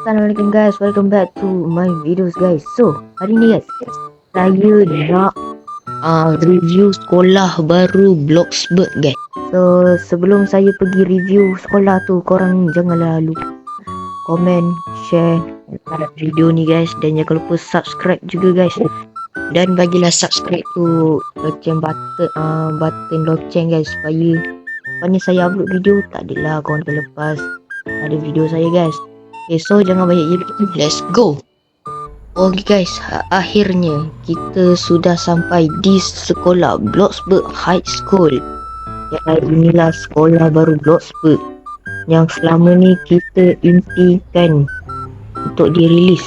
Assalamualaikum guys, welcome back to my videos guys. So, hari ni guys, saya nak review sekolah baru Bloxburg guys. So, sebelum saya pergi review sekolah tu, korang janganlah lupa komen, share video ni guys. Dan jangan lupa subscribe juga guys. Dan bagilah subscribe tu loceng button loceng guys, supaya lepas ni saya upload video tak adalah korang terlepas ada video saya guys. Okay, so jangan banyak jadi, let's go. Okay guys, akhirnya kita sudah sampai di sekolah Bloxburg High School. Ya, inilah sekolah baru Bloxburg yang selama ni kita impikan untuk dirilis.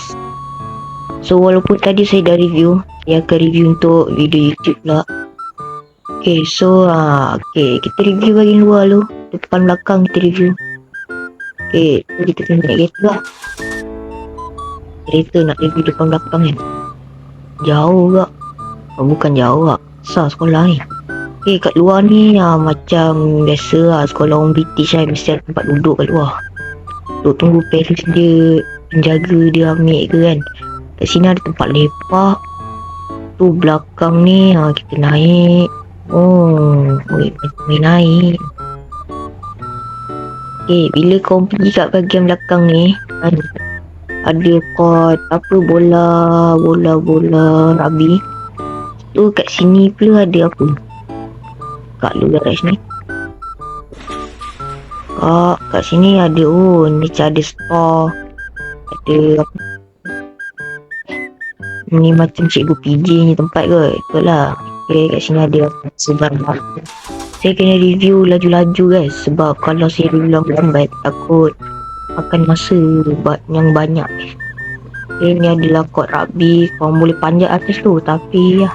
So walaupun tadi saya dah review, saya akan review untuk video YouTube pula. Okay, so kita review bahagian luar dulu. Depan belakang kita review. Okay, so kita kena naik kereta lah. Kereta nak review depan belakang kan. Jauh tak? Bukan jauh tak, besar sekolah ni. Okay, kat luar ni macam biasa lah, sekolah orang British lah. Mesti ada tempat duduk kat luar. Duduk tunggu parents dia, penjaga dia ambil ke kan. Kat sini ada tempat lepak. Tu belakang ni kita naik. Main naik. Okay, bila kau pergi kat bahagian belakang ni ada court bola rugby. Tu kat sini pula ada apa? Kat luar kat sini. Kat sini ada ni ada store. Ada apa? Ni macam cikgu PJ ni tempat ke? Betul lah. Okay, kat sini ada sebarang. Saya kena review laju-laju guys, sebab kalau saya review lambat takut makan masa yang banyak. Okay, ni adalah court rugby. Korang boleh panjat atas tu, tapi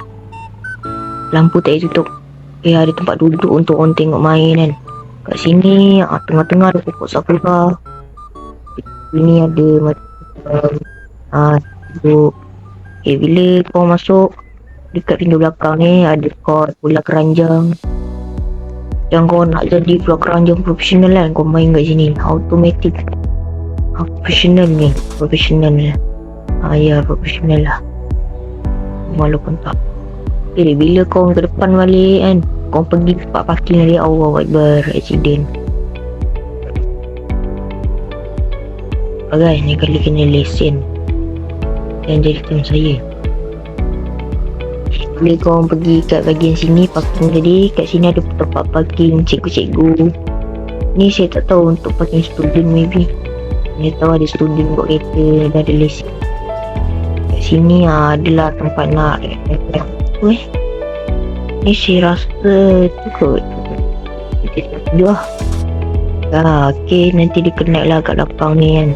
lampu tak boleh tutup. Okay, ada tempat duduk untuk orang tengok main kan. Kat sini tengah-tengah ada pokok sakura. Ini ada macam duduk. Okay, bila korang masuk dekat pintu belakang ni ada court bola keranjang. Yang kau nak jadi bola keranjang profesional kan, kau main kat sini automatic. Profesional ni, profesional lah. Ya, profesional lah. Walaupun tak. Okay, bila kau ke depan balik kan, kau pergi tempat parking dia, Allah Akbar, accident. Guys, ni kali kena lesen dan jadi tim saya. Bila korang pergi kat bahagian sini parking tadi, kat sini ada tempat parking cikgu-cikgu. Ni saya tak tahu untuk parking student maybe. Saya tahu ada student buat kereta dah ada lesen. Kat sini adalah tempat nak ni saya rasa tu kot. Kita duduk lah. Okay, nanti dia kena lah kat belakang ni kan.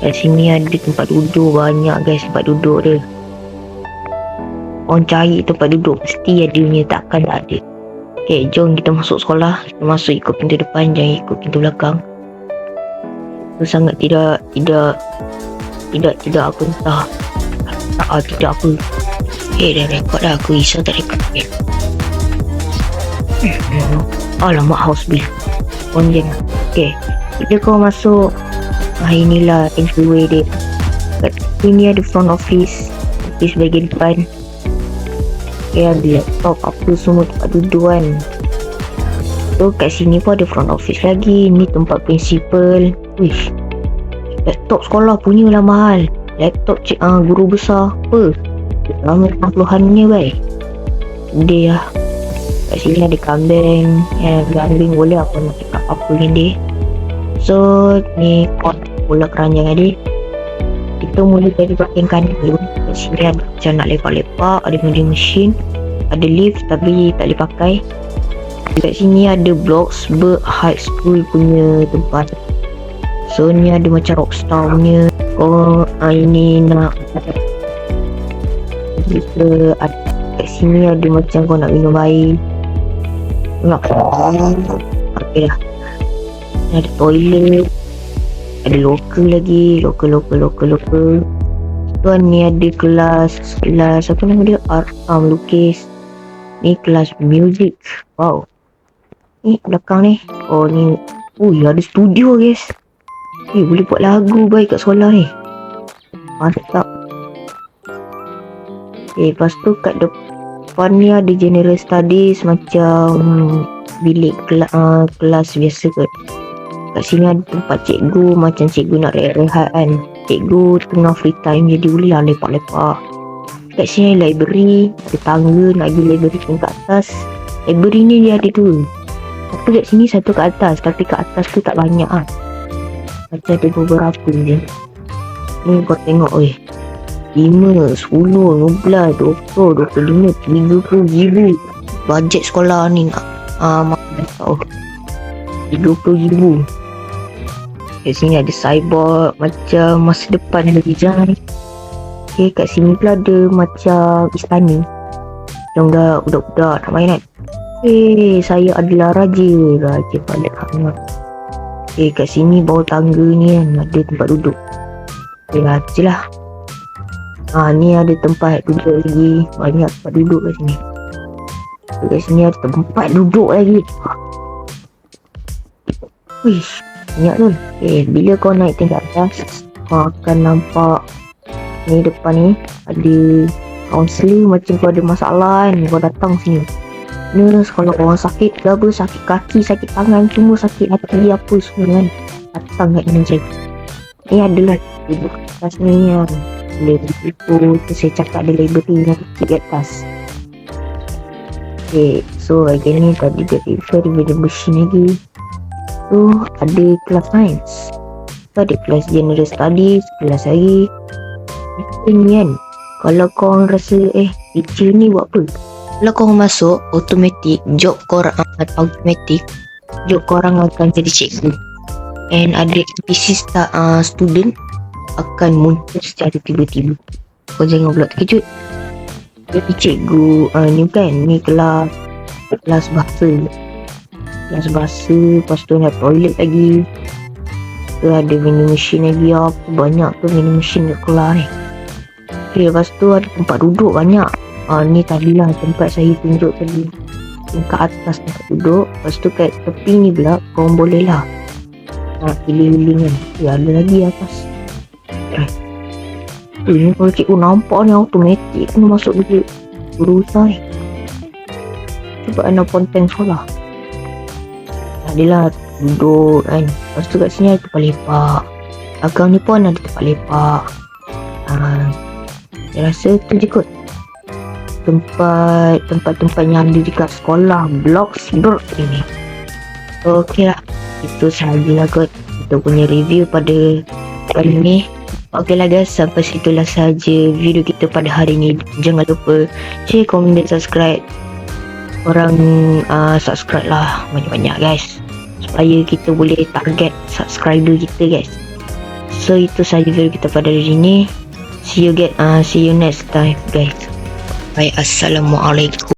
Kat sini ada tempat duduk banyak guys, tempat duduk dia. Orang cari tempat duduk mesti ada punya, takkan tak ada. Okay, jom kita masuk sekolah. Kita masuk ikut pintu depan, jangan ikut pintu belakang. Itu sangat tidak aku entah. Tidak aku. Dah rekod dah, aku risau tak rekod. Alamak, house bill. Konjen. Okay, bila kau masuk, inilah entryway dia. Kat sini ada front office. Office bahagian depan. Okay, ada laptop apa semua tempat duduk kan. So kat sini pun ada front office lagi. Ni tempat principal. Wish, laptop sekolah punya lah mahal. Laptop guru besar apa lama 60-an-nya baik. Dia lah. Kat sini ada kambing. Kambing boleh apa nak cakap apa dengan dia. So ni pot bola keranjang tadi. Kita mula dari bahagian kanan dulu. Kat sini ada macam nak lepak-lepak, ada vending machine, ada lift tapi tak boleh pakai. Kat sini ada Bloxburg High School punya tempat. So ni ada macam rockstar punya. Ini nak kita kat sini ada macam kau nak minum air. Okay dah. Ni ada toilet. Ada local lagi, local. Tuan ni ada kelas apa nama dia, art lukis. Ni kelas music. Wow. Ni belakang ni. Ni ada studio guys. Boleh buat lagu baik kat sekolah ni. Mantap. Lepas tu kat depan ni ada general studies macam bilik kelas biasa kot. Kat sini ada tempat cikgu, macam cikgu nak rehat kan. Cikgu tengah free time jadi boleh lah lepak-lepak. Kat sini ada library, ada tangga nak pergi library tingkat atas. Library ni dia ada 2. Satu kat sini, satu kat atas. Tapi kat atas tu tak banyak lah. Macam ada beberapa je. Ni kau tengok 5, 10, 15, 20, 25, 30 ribu. Bajet sekolah ni nak tahu 30 ribu. Kat sini ada cyborg macam masa depan ada design. Kat sini pula ada macam istana. Yang budak-budak nak main kan. Saya adalah raja pada hangat. Kat sini bawah tangga ni kan ada tempat duduk. Je lah. Ni ada tempat duduk lagi. Banyak tempat duduk kat sini. Kat sini ada tempat duduk lagi. Wish, banyak tu. Bila kau naik tingkat atas, kau akan nampak ni depan ni ada kaunselor. Macam kau ada masalah kan, kau datang sini. Nurse kalau orang sakit ke apa, sakit kaki, sakit tangan, semua sakit hati apa semua kan, datang kat ni je. Ni adalah duduk atas ni kan. Boleh berikup tu saya cakap ada library yang kecil kat atas. So bahagian ni tadi dia refer video machine lagi. So ada kelas science. So ada kelas general studies, kelas lagi. Ni kan, kalau korang rasa teacher ni buat apa? Kalau korang masuk automatic, job korang akan jadi cikgu. And ada NPC student akan muncul secara tiba-tiba. Kau jangan pula terkejut. Jadi cikgu ni kan, ni kelas bahasa. Kelas bahasa, lepas tu ada toilet lagi. Tu ada vending machine lagi apa. Banyak tu vending machine kat kelas ni. Lepas tu ada tempat duduk banyak. Ni tadilah tempat saya tunjuk tadi. Kat atas tempat duduk. Lepas tu kat tepi ni pula korang boleh lah pilih-pilih kan. Ada lagi atas. Ni kalau cikgu nampak ni automatik kena masuk bilik berusaha ni. Cuba anda konten sekolah. Adalah duduk kan. Lepas tu kat sini ada tempat lepak. Belakang ni pun ada tempat lepak. Saya rasa tu je kot tempat-tempat yang ada dekat sekolah Bloxburg ini. Okey lah, itu sahajalah kot kita punya review pada kali ni. Okey lah guys, sampai situlah sahaja video kita pada hari ni. Jangan lupa share, komen dan subscribe. Korang subscribe lah banyak-banyak guys, supaya kita boleh target subscriber kita guys. So itu sahaja video kita pada hari ni. See you next time guys. Bye, assalamualaikum.